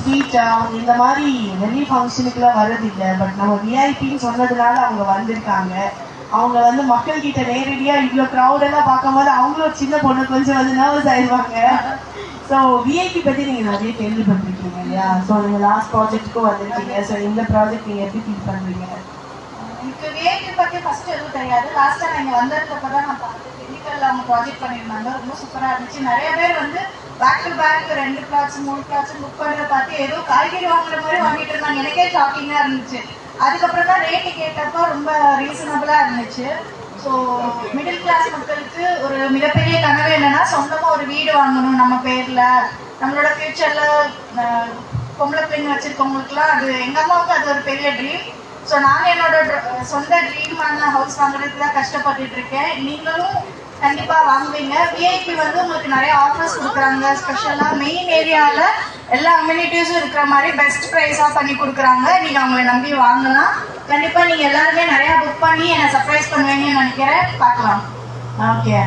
Sweet அவங்க இந்த மாதிரி நிறைய ஃபங்க்ஷனுக்குலாம் வர்றதில்லை. பட் நம்ம விஐபின்னு சொன்னதுனால அவங்க வந்திருக்காங்க. அவங்க வந்து மக்கள் கிட்ட நேரடியா இவ்வளோ க்ரௌடெல்லாம் பார்க்கும்போது அவங்களும் சின்ன பொண்ணு கொஞ்சம் வந்து நர்வஸ் ஆயிடுவாங்க. ஸோ விஐபி பற்றி நீங்கள் நிறைய கேள்விப்பட்டிருக்கீங்க இல்லையா? ஸோ நீங்கள் லாஸ்ட் ப்ராஜெக்ட்டுக்கும் வந்திருக்கீங்க. ஸோ இந்த ப்ராஜெக்ட் நீங்கள் எப்படி ஃபீல் பண்ணுறீங்க? எனக்கு விஐபி பற்றி ஃபர்ஸ்ட் எதுவும் தெரியாது. லாஸ்ட்டாக நீங்கள் வந்ததுக்கு தான் நான் பார்த்தேன். டெக்னிக்கல் அவங்க ப்ராஜெக்ட் பண்ணியிருந்தாங்க. ரொம்ப சூப்பராக இருந்துச்சு. நிறைய பேர் வந்து back to back 2 plots 3 plots book பண்ணுறத பார்த்து ஏதோ காய்கறி வாங்குற மாதிரி வாங்கிட்டு இருந்தாங்க. எனக்கே ஷாக்கிங்காக இருந்துச்சு. அதுக்கப்புறம் தான் ரேட்டு கேட்டப்போ ரொம்ப ரீசனபிளாக இருந்துச்சு. ஸோ மிடில் கிளாஸ் மக்களுக்கு ஒரு மிகப்பெரிய கனவு என்னன்னா சொந்தமாக ஒரு வீடு வாங்கணும் நம்ம பேரில். நம்மளோட ஃபியூச்சரில் பொம்பளை பிள்ளைங்க வச்சுருக்கவங்களுக்குலாம் அது எங்கள் அம்மாவுக்கு அது ஒரு பெரிய ட்ரீம். ஸோ நாங்கள் என்னோட சொந்த ட்ரீமான ஹவுஸ் வாங்குறதுக்கு தான் கஷ்டப்பட்டுட்டு இருக்கேன். நீங்களும் கண்டிப்பாக வாங்குவீங்க. விஐபி வந்து உங்களுக்கு நிறைய ஆஃபர்ஸ் கொடுக்குறாங்க. ஸ்பெஷலாக மெயின் ஏரியாவில் எல்லா அம்யூனிட்டிஸும் இருக்கிற மாதிரி பெஸ்ட் ப்ரைஸாக பண்ணி கொடுக்குறாங்க. நீங்கள் அவங்கள நம்பி வாங்கலாம். கண்டிப்பாக நீங்கள் எல்லாருமே நிறையா புக் பண்ணி என்னை சர்ப்ரைஸ் பண்ணுவீங்கன்னு நினைக்கிறேன். பார்க்கலாம். ஓகே.